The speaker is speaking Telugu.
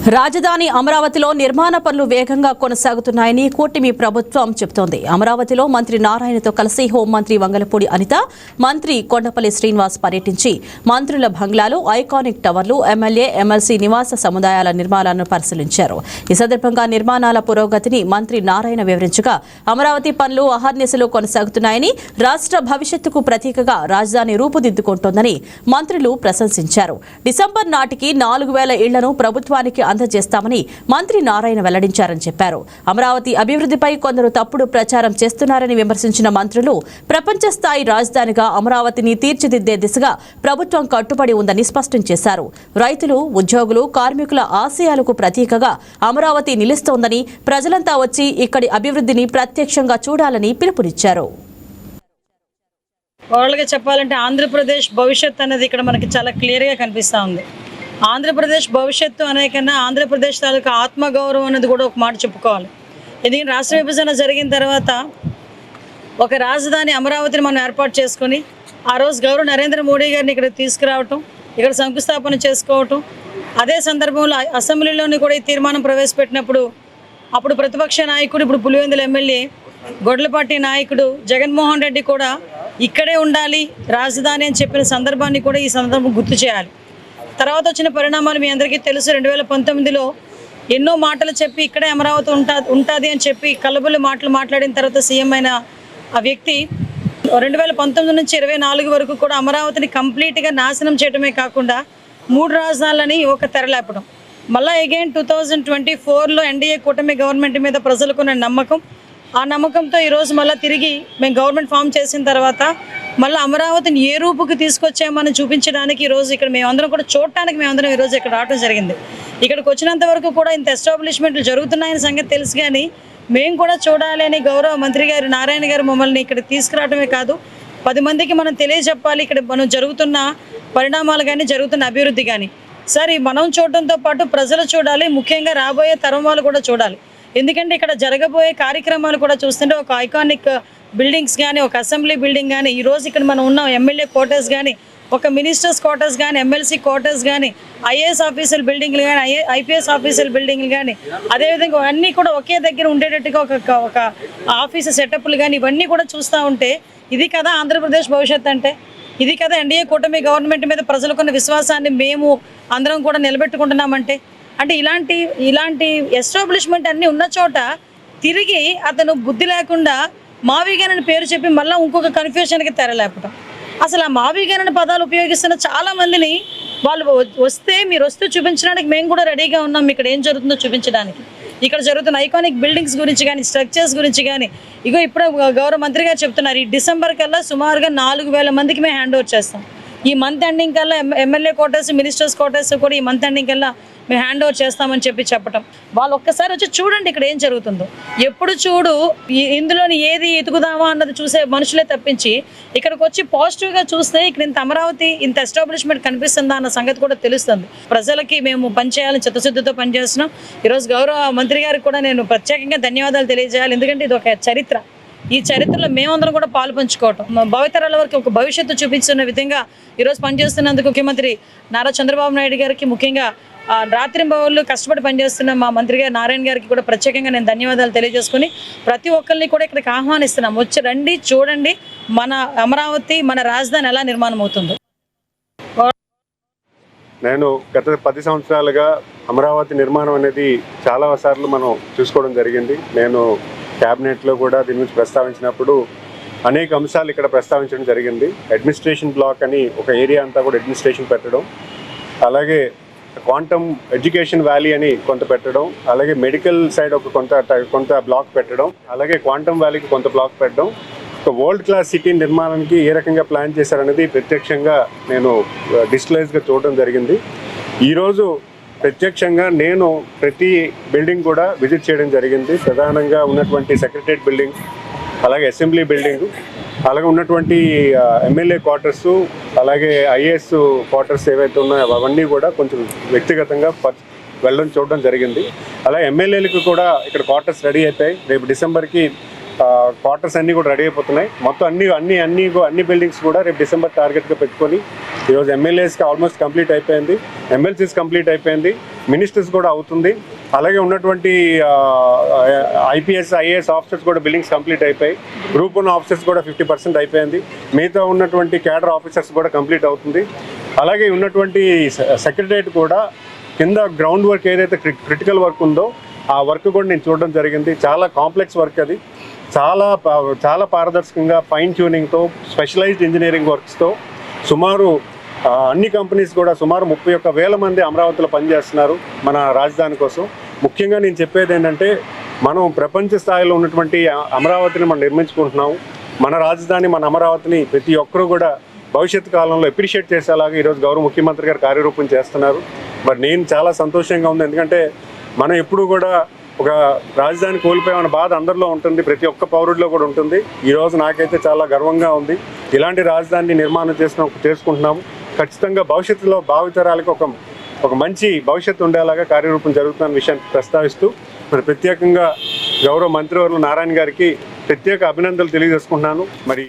రాజధాని అమరావతిలో నిర్మాణ పనులు వేగంగా కొనసాగుతున్నాయని కూటమి ప్రభుత్వం చెబుతోంది. అమరావతిలో మంత్రి నారాయణతో కలిసి హోంమంత్రి వంగలపూడి అనిత, మంత్రి కొండపల్లి శ్రీనివాస్ పర్యటించి మంత్రుల బంగ్లాలు, ఐకానిక్ టవర్లు, ఎమ్మెల్యే, ఎమ్మెల్సీ నివాస సముదాయాల నిర్మాణాలను పరిశీలించారు. ఈ సందర్భంగా నిర్మాణాల పురోగతిని మంత్రి నారాయణ వివరించగా, అమరావతి పనులు అహర్నిశలు కొనసాగుతున్నాయని, రాష్ట్ర భవిష్యత్తుకు ప్రతీకగా రాజధాని రూపుదిద్దుకుంటోందని మంత్రులు ప్రశంసించారు. డిసెంబర్ నాటికి 4,000 ఇళ్లను ప్రభుత్వానికి అందజేస్తామని మంత్రి నారాయణ వెల్లడించారని చెప్పారు. అమరావతి అభివృద్ధిపై కొందరు తప్పుడు ప్రచారం చేస్తున్నారని విమర్శించిన మంత్రులు, ప్రపంచ స్థాయి రాజధానిగా అమరావతిని తీర్చిదిద్దే దిశగా ప్రభుత్వం కట్టుబడి ఉందని స్పష్టం చేశారు. రైతులు, ఉద్యోగులు, కార్మికుల ఆశయాలకు ప్రతీకగా అమరావతి నిలుస్తోందని, ప్రజలంతా వచ్చి ఇక్కడి అభివృద్ధిని ప్రత్యక్షంగా చూడాలని పిలుపునిచ్చారు. ఓవరాల్గా చెప్పాలంటే ఆంధ్రప్రదేశ్ భవిష్యత్ అనేది ఇక్కడ మనకి చాలా క్లియర్గా కనిపిస్తూ ఉంది. ఆంధ్రప్రదేశ్ భవిష్యత్తు అనే కన్నా ఆంధ్రప్రదేశ్ తాలూకా ఆత్మగౌరవం అనేది కూడా ఒక మాట చెప్పుకోవాలి. ఎందుకంటే రాష్ట్ర విభజన జరిగిన తర్వాత ఒక రాజధాని అమరావతిని మనం ఏర్పాటు చేసుకొని ఆ రోజు గౌరవ నరేంద్ర మోడీ గారిని ఇక్కడ తీసుకురావటం, ఇక్కడ శంకుస్థాపన చేసుకోవటం, అదే సందర్భంలో అసెంబ్లీలోని కూడా ఈ తీర్మానం ప్రవేశపెట్టినప్పుడు అప్పుడు ప్రతిపక్ష నాయకుడు, ఇప్పుడు పులివెందుల ఎమ్మెల్యే, గొడ్లపాటి నాయకుడు జగన్మోహన్ రెడ్డి కూడా ఇక్కడే ఉండాలి రాజధాని అని చెప్పిన సందర్భాన్ని కూడా ఈ సందర్భం గుర్తు చేయాలి. తర్వాత వచ్చిన పరిణామాలు మీ అందరికీ తెలుసు. 2019లో ఎన్నో మాటలు చెప్పి ఇక్కడే అమరావతి ఉంటుంది అని చెప్పి కలబుల్లి మాటలు మాట్లాడిన తర్వాత సీఎం అయిన ఆ వ్యక్తి 2019 నుంచి 24 వరకు కూడా అమరావతిని కంప్లీట్గా నాశనం చేయడమే కాకుండా 3 రాజధానులని ఒక తెరలేపడం. మళ్ళీ అగైన్ 2024లో ఎన్డీఏ కూటమి గవర్నమెంట్ మీద ప్రజలకున్న నమ్మకం, ఆ నమ్మకంతో ఈరోజు మళ్ళీ తిరిగి మేము గవర్నమెంట్ ఫామ్ చేసిన తర్వాత మళ్ళీ అమరావతిని ఏ రూపుకి తీసుకొచ్చామని చూపించడానికి ఈరోజు ఇక్కడ మేమందరం కూడా చూడటానికి మేమందరం ఈరోజు ఇక్కడ రావడం జరిగింది. ఇక్కడికి వచ్చినంత వరకు కూడా ఇంత ఎస్టాబ్లిష్మెంట్లు జరుగుతున్నాయని సంగతి తెలుసు, కానీ మేము కూడా చూడాలి అని గౌరవ మంత్రి గారు నారాయణ గారు మమ్మల్ని ఇక్కడ తీసుకురావడమే కాదు, 10 మందికి మనం తెలియజెప్పాలి ఇక్కడ మనం జరుగుతున్న పరిణామాలు కానీ జరుగుతున్న అభివృద్ధి కానీ. సరే, మనం చూడటంతో పాటు ప్రజలు చూడాలి, ముఖ్యంగా రాబోయే తరం వాళ్ళు కూడా చూడాలి. ఎందుకంటే ఇక్కడ జరగబోయే కార్యక్రమాలు కూడా చూస్తుంటే ఒక ఐకానిక్ బిల్డింగ్స్ కానీ, ఒక అసెంబ్లీ బిల్డింగ్ కానీ, ఈరోజు ఇక్కడ మనం ఉన్న ఎమ్మెల్యే క్వార్టర్స్ కానీ, ఒక మినిస్టర్స్ క్వార్టర్స్ కానీ, ఎమ్మెల్సీ క్వార్టర్స్ కానీ, ఐఏఎస్ ఆఫీసర్ బిల్డింగ్లు కానీ, ఐపీఎస్ ఆఫీసర్ బిల్డింగ్లు కానీ, అదేవిధంగా అన్నీ కూడా ఒకే దగ్గర ఉండేటట్టుగా ఒక ఆఫీసు సెటప్లు కానీ ఇవన్నీ కూడా చూస్తూ ఉంటే ఇది కదా ఆంధ్రప్రదేశ్ భవిష్యత్ అంటే, ఇది కదా ఎన్డీఏ కూటమి గవర్నమెంట్ మీద ప్రజలకున్న విశ్వాసాన్ని మేము అందరం కూడా నిలబెట్టుకుంటున్నామంటే. అంటే ఇలాంటి ఎస్టాబ్లిష్మెంట్ అన్నీ ఉన్న చోట తిరిగి అతను బుద్ధి లేకుండా మావిగాన్ అని పేరు చెప్పి మళ్ళీ ఇంకొక కన్ఫ్యూషన్కి తెరలేపటం. అసలు ఆ మావిగాన్ అనే పదాలు ఉపయోగిస్తున్న చాలామందిని వాళ్ళు వస్తే మీరు వస్తే చూపించడానికి మేము కూడా రెడీగా ఉన్నాం, ఇక్కడ ఏం జరుగుతుందో చూపించడానికి. ఇక్కడ జరుగుతున్న ఐకానిక్ బిల్డింగ్స్ గురించి కానీ, స్ట్రక్చర్స్ గురించి కానీ, ఇప్పుడు గౌరవ మంత్రి గారు చెప్తున్నారు ఈ డిసెంబర్ కల్లా సుమారుగా 4,000 మందికి మేము హ్యాండ్ ఓవర్ చేస్తాం. ఈ మంత్ ఎండింగ్ కల్లా ఎమ్మెల్యే క్వార్టర్స్, మినిస్టర్స్ క్వార్టర్స్ కూడా ఈ మంత్ ఎండింగ్ కల్లా మేము హ్యాండ్ ఓవర్ చేస్తామని చెప్పటం. వాళ్ళు ఒక్కసారి వచ్చి చూడండి ఇక్కడ ఏం జరుగుతుందో. ఎప్పుడు చూడు ఇందులోని ఏది ఎతుకుదామా అన్నది చూసే మనుషులే తప్పించి ఇక్కడికి వచ్చి పాజిటివ్గా చూస్తే ఇక్కడ ఇంత అమరావతి, ఇంత ఎస్టాబ్లిష్మెంట్ కనిపిస్తుందా అన్న సంగతి కూడా తెలుస్తుంది. ప్రజలకి మేము పనిచేయాలని చిత్తశుద్ధితో పనిచేస్తున్నాం. ఈరోజు గౌరవ మంత్రి గారికి కూడా నేను ప్రత్యేకంగా ధన్యవాదాలు తెలియజేయాలి. ఎందుకంటే ఇది ఒక చరిత్ర. ఈ చరిత్రలో మేమందరం కూడా పాలు పంచుకోవటం, భావితరాల వరకు ఒక భవిష్యత్తు చూపించిన విధంగా ఈరోజు పనిచేస్తున్నందుకు ముఖ్యమంత్రి నారా చంద్రబాబు నాయుడు గారికి, ముఖ్యంగా రాత్రింబవళ్ళు కష్టపడి పనిచేస్తున్న మా మంత్రి గారు నారాయణ గారికి కూడా ప్రత్యేకంగా నేను ధన్యవాదాలు తెలియజేసుకుని ప్రతి ఒక్కరిని కూడా ఇక్కడికి ఆహ్వానిస్తున్నాం. వచ్చి రండి, చూడండి మన అమరావతి, మన రాజధాని ఎలా నిర్మాణం అవుతుందో. నేను గత 10 సంవత్సరాలుగా అమరావతి నిర్మాణం అనేది చాలా సార్లు మనం చూసుకోవడం జరిగింది. నేను క్యాబినెట్లో కూడా దీని గురించి ప్రస్తావించినప్పుడు అనేక అంశాలు ఇక్కడ ప్రస్తావించడం జరిగింది. అడ్మినిస్ట్రేషన్ బ్లాక్ అని ఒక ఏరియా అంతా కూడా అడ్మినిస్ట్రేషన్ పెట్టడం, అలాగే క్వాంటమ్ ఎడ్యుకేషన్ వ్యాలీ అని కొంత పెట్టడం, అలాగే మెడికల్ సైడ్ ఒక కొంత బ్లాక్ పెట్టడం, అలాగే క్వాంటమ్ వ్యాలీకి కొంత బ్లాక్ పెట్టడం, ఒక వరల్డ్ క్లాస్ సిటీ నిర్మాణానికి ఏ రకంగా ప్లాన్ చేశారనేది ప్రత్యక్షంగా నేను డిజిటలైజ్గా చూడడం జరిగింది. ఈరోజు ప్రత్యక్షంగా నేను ప్రతి బిల్డింగ్ కూడా విజిట్ చేయడం జరిగింది. ప్రధానంగా ఉన్నటువంటి సెక్రటరియట్ బిల్డింగ్, అలాగే అసెంబ్లీ బిల్డింగ్, అలాగే ఉన్నటువంటి ఎమ్మెల్యే క్వార్టర్స్, అలాగే ఐఏఎస్ క్వార్టర్స్ ఏవైతే ఉన్నాయో అవన్నీ కూడా కొంచెం వ్యక్తిగతంగా వెళ్ళడం చూడడం జరిగింది. అలాగే ఎమ్మెల్యేలకు కూడా ఇక్కడ క్వార్టర్స్ రెడీ అయిపోయి రేపు డిసెంబర్కి క్వార్టర్స్ అన్నీ కూడా రెడీ అయిపోతున్నాయి. మొత్తం అన్ని బిల్డింగ్స్ కూడా రేపు డిసెంబర్ టార్గెట్గా పెట్టుకొని ఈరోజు ఎమ్మెల్యేస్కి ఆల్మోస్ట్ కంప్లీట్ అయిపోయింది, ఎమ్మెల్సీస్ కంప్లీట్ అయిపోయింది, మినిస్టర్స్ కూడా అవుతుంది. అలాగే ఉన్నటువంటి ఐపీఎస్ ఐఏఎస్ ఆఫీసర్స్ కూడా బిల్డింగ్స్ కంప్లీట్ అయిపోయి, గ్రూప్ 1 ఆఫీసర్స్ కూడా 50% అయిపోయింది, మిగతా ఉన్నటువంటి క్యాడర్ ఆఫీసర్స్ కూడా కంప్లీట్ అవుతుంది. అలాగే ఉన్నటువంటి సెక్రటరియట్ కూడా కింద గ్రౌండ్ వర్క్ ఏదైతే క్రిటికల్ వర్క్ ఉందో ఆ వర్క్ కూడా నేను చూడడం జరిగింది. చాలా కాంప్లెక్స్ వర్క్ అది, చాలా పారదర్శకంగా ఫైన్ ట్యూనింగ్తో స్పెషలైజ్డ్ ఇంజనీరింగ్ వర్క్స్తో సుమారు అన్ని కంపెనీస్ కూడా సుమారు 31,000 మంది అమరావతిలో పనిచేస్తున్నారు మన రాజధాని కోసం. ముఖ్యంగా నేను చెప్పేది ఏంటంటే మనం ప్రపంచ స్థాయిలో ఉన్నటువంటి అమరావతిని మనం నిర్మించుకుంటున్నాము. మన రాజధాని మన అమరావతిని ప్రతి ఒక్కరూ కూడా భవిష్యత్తు కాలంలో అప్రిషియేట్ చేసేలాగా ఈరోజు గౌరవ ముఖ్యమంత్రి గారు కార్యరూపం చేస్తున్నారు. మరి నేను చాలా సంతోషంగా ఉంది, ఎందుకంటే మనం ఎప్పుడు కూడా ఒక రాజధాని కోల్పోయామన్న బాధ అందరిలో ఉంటుంది, ప్రతి ఒక్క పౌరుడిలో కూడా ఉంటుంది. ఈరోజు నాకైతే చాలా గర్వంగా ఉంది. ఇలాంటి రాజధానిని నిర్మాణం చేసుకుంటున్నాము. ఖచ్చితంగా భవిష్యత్తులో భావితరాలకు ఒక మంచి భవిష్యత్తు ఉండేలాగా కార్యరూపం జరుగుతున్న విషయాన్ని ప్రస్తావిస్తూ మరి ప్రత్యేకంగా గౌరవ మంత్రివర్యులు నారాయణ గారికి ప్రత్యేక అభినందనలు తెలియజేసుకుంటున్నాను. మరి